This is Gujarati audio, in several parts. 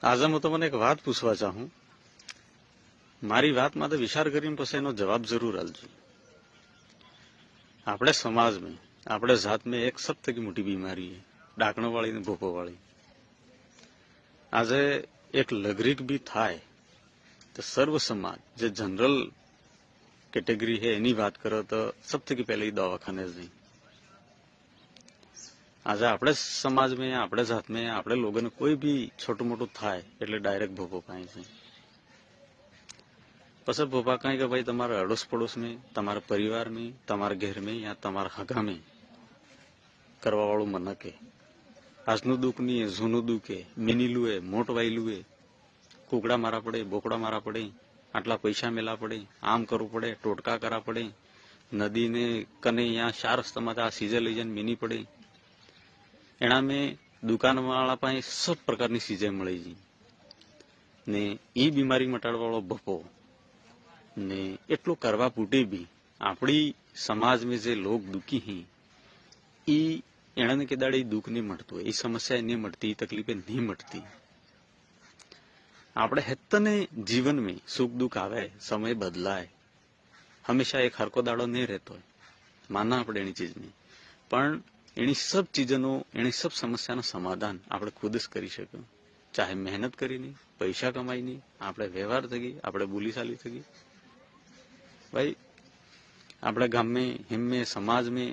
આજે હું તમને એક વાત પૂછવા ચાહું. મારી વાત માટે વિચાર કરીને પછી એનો જવાબ જરૂર આલજો. આપણે સમાજમાં આપણે જાત में एक सबसे की मोटी बीमारी है डाकणो वाली ने भोपो वाली. આજે એક લઘરીક બી થાય તો સર્વ સમાજ જે જનરલ કેટેગરી है એની વાત કરો તો सबसे की पहले दवाखाने જ નહીં. આજે આપણે સમાજ में આપણે જાત में આપણે લોકોને કોઈ બી છોટું મોટું થાય એટલે ડાયરેક્ટ ભોપો પાય છે. પછી ભોપા કઈ કે ભાઈ તમારા અડોસ પડોશ में તમારા પરિવાર में તમારા ઘેર में या તમારા હગા में કરવા વાળું મનકે આજનું દુઃખ નહીં જૂનું દુઃખ મિનીલું એ મોટવાયેલું એ કુકડા મારા પડે બોકડા મારા પડે આટલા પૈસા મેલા પડે આમ કરવું પડે ટોટકા કરા પડે નદીને કને અહીંયા 4 રસ્તામાં આ સીઝે લઈ જઈને મીની પડે એના મેં દુકાનવાળા પાસે સબ પ્રકારની સીઝે મળી ગઈ ને એ બીમારી મટાડવા વાળો ભપો ને એટલું કરવા પૂટે બી આપણી સમાજમાં જે લોક દુઃખી હી ઈ એણે કે દાડે દુઃખ નહીં મળતું એ સમસ્યા નહીં મળતી તકલીફે નહીં મળતી. આપણે હેતને જીવન में સુખ દુઃખ આવે સમય બદલાય હંમેશા એક હરકો દાડો નહીં રહેતો માના આપણે એની ચીજની પણ એની સબ ચીજોનો એની સબ સમસ્યાનું સમાધાન આપણે ખુદ જ કરી શકીએ ચાહે મહેનત કરીને પૈસા કમાઈને આપણે વ્યવહાર થકી આપણે બોલીચાલી થકી. ભાઈ આપણે ગામમાં હિમ્મે સમાજ में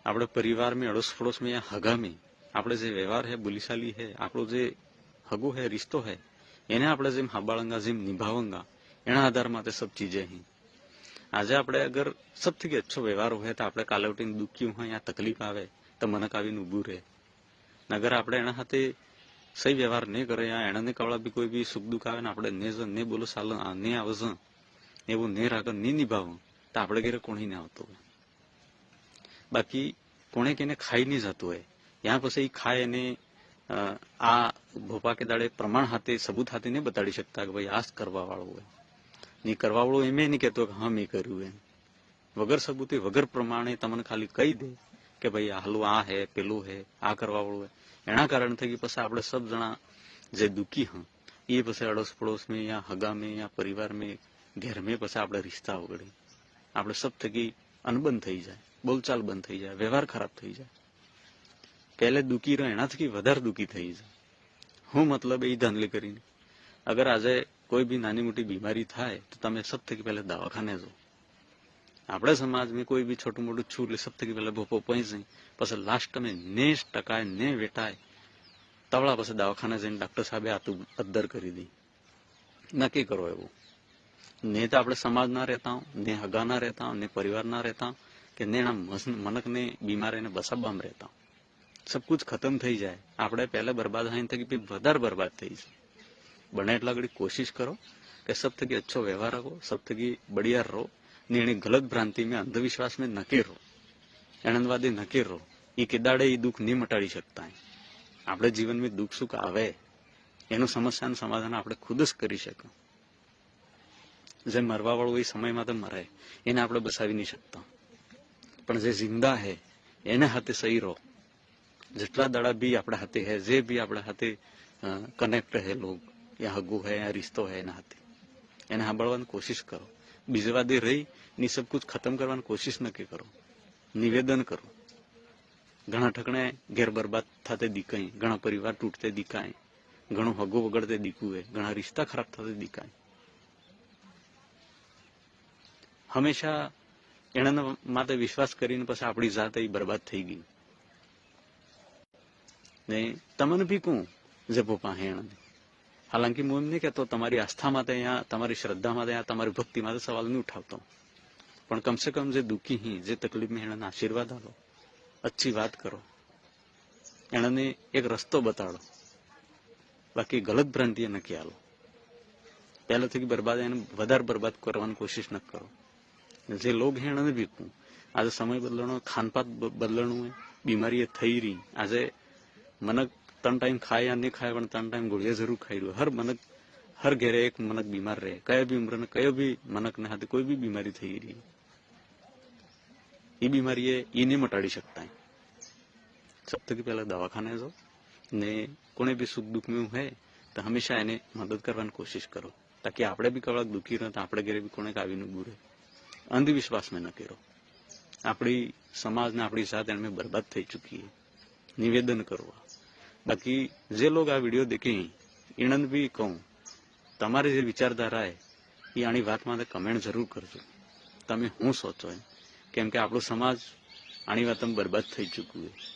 આપણે પરિવાર में अड़ोस पड़ोस में या हगा में આપણે જે વ્યવહાર है बोलीचाली है આપણો જે હગો है रिश्तो है એને આપણે જેમ હાબાળંગા જેમ નિભાવંગા એના આધાર માટે સબ ચીજે હી. આજે આપણે અગર સબથી કે અચ્છો વ્યવહાર હોય તો આપણે કાલે ઉઠીને દુઃખી હોય યા તકલીફ આવે તો મનક આવીને ઊભું રહે. અગર આપણે એના સાથે સહી વ્યવહાર નહીં કરે યા એનાને કવળા બી કોઈ બી સુખ દુઃખ આવે ને આપણે ને બોલો સાલ ને આવજ એવું ને રાખ નહીં નિભાવું તો આપણે ઘરે કોણી ના આવતો હોય. બાકી કોણે કેને ખાઈ નહીં જતું હોય ત્યાં પછી ખાય એને આ ભોપા કે દાડે પ્રમાણ હાથે સબૂત હાથે નહીં બતાડી શકતા કે ભાઈ આ જ કરવા વાળું હોય નહીં કરવા વાળું એમ નહીં કહેતો કે હા મેં કર્યું એમ વગર સબૂતે વગર પ્રમાણે તમને ખાલી કહી દે કે ભાઈ હાલું આ હે પેલું હે આ કરવા વાળું હોય એના કારણ થઈ પછી આપણે સબ જણા જે દુઃખી હા એ પછી અડોસ પડોશ में या હગા में या પરિવાર में ઘેર में પછી આપણે રિશ્તા વગડે આપણે સબ થકી અનબન થઈ જાય બોલચાલ બંધ થઈ જાય વ્યવહાર ખરાબ થઈ જાય. પહેલે દુઃખી રહે એનાથી વધારે દુઃખી થઈ જાય. હું મતલબ એ ધાંધલી કરીને અગર આજે કોઈ બી નાની મોટી બીમારી થાય તો તમે સબથી પહેલા દવાખાને જો. આપણે સમાજમાં કોઈ બી છોટું મોટું છું એટલે સબથી પહેલા ભોપો પહોંચી પછી લાસ્ટ તમે ને ટકાય ને વેટાય તવળા પછી દવાખાને જઈને ડોક્ટર સાહેબે આતું અદ્દર કરી દી. નક્કી કરો એવું ને તો આપણે સમાજ ના રહેતા ને હગા ના રહેતા ને પરિવાર ના રહેતા કે ને મનક ને બીમાર એને બસાબામ રહેતા सब कुछ खत्म થઈ જાય. આપણે પહેલા બરબાદ હાઈન થકી પછી વધારે બરબાદ થઈ જાય. બને એટલા ઘડી કોશિશ કરો કે सब थकी अच्छो व्यवहार रखो सब थकी बढ़िया रहो ने एनी गलत भ्रांति में अंधविश्वास में नके रहो आनंदवादी नके रहो ये किदाड़े ये दुख नहीं मटाड़ी सकता है. આપણે જીવન में दुख सुख આવે એનું સમસ્યાનું સમાધાન આપણે ખુદ જ કરી શકીએ. જે મરવા વાળું એ સમયમાં તો મરે એને આપણે બસાવી નહીં શકતા પણ જે જિંદા હે એને હાથે સહી રહો. જેટલા દાડા બી આપણા હાથે હે જે બી આપણા હાથે કનેક્ટ હે લોગ યા હગુ હે યા રિશ્તો હે એના હાથે એને સાંભળવાની કોશિશ કરો. બીજે વાદે રહી ની સબ કુછ ખતમ કરવાની કોશિશ નક્કી કરો. નિવેદન કરો. ઘણા ઠકણે ઘેર બરબાદ થતે દીકાય ઘણા પરિવાર તૂટતે દીકાય ઘણું હગો વગડતે દીકું હે ઘણા રિશ્તા ખરાબ થતે દીકાય. હંમેશા એના માટે વિશ્વાસ કરીને પછી આપણી જાત એ બરબાદ થઈ ગઈ ને તમને બી કહું જે ભોપા હે હાલાંકि હું એમ નહીં કહેતો તમારી આસ્થા માટે અહીંયા તમારી શ્રદ્ધા માટે અહીંયા તમારી ભક્તિ માટે સવાલ નહીં ઉઠાવતો પણ કમસે કમ જે દુઃખી હી જે તકલીફમાં એના આશીર્વાદ આપો अच्छी बात करो एने एक रस्तो बताड़ो बाकी गलत भ्रांति न ख्यालो पहले थी बर्बाद वधार बर्बाद करवानी कोशिश न करो. जे लोग हैं एने भी कहूँ आज समय बदलनो खानपान बदलणु है बीमारी थई रही आज मनक 3 टाइम खाए या नहीं खाए पण 3 टाइम गोळिया जरूर खाई लो. हर मनक हर घेरे एक मनक बीमार रहे कया भी उम्र ने कयो भी मनक ने हाथे कोई भी बीमारी थई रही ये बीमारी ये नहीं मटाड़ी सकता है. सब तक पहले दवाखाने जाओ ने कोने भी सुख दुख में है તો હંમેશા એને મદદ કરવાની કોશિશ કરો, તાકી આપણે બી કલાક દુઃખી રહે તો આપણે ઘરે બી કોને આવીને ઉભું રહે. અંધવિશ્વાસમાં ન કરો. આપણી સમાજને આપણી જાત એમને બરબાદ થઈ ચૂકી. નિવેદન કરવા. બાકી જે લોકો આ વિડીયો દેખે એને બી કહું, તમારી જે વિચારધારા એ આની વાત માટે કમેન્ટ જરૂર કરજો. તમે શું સોચો એમ, કેમ કે આપણો સમાજ આની વાત બરબાદ થઈ ચૂક્યું છે.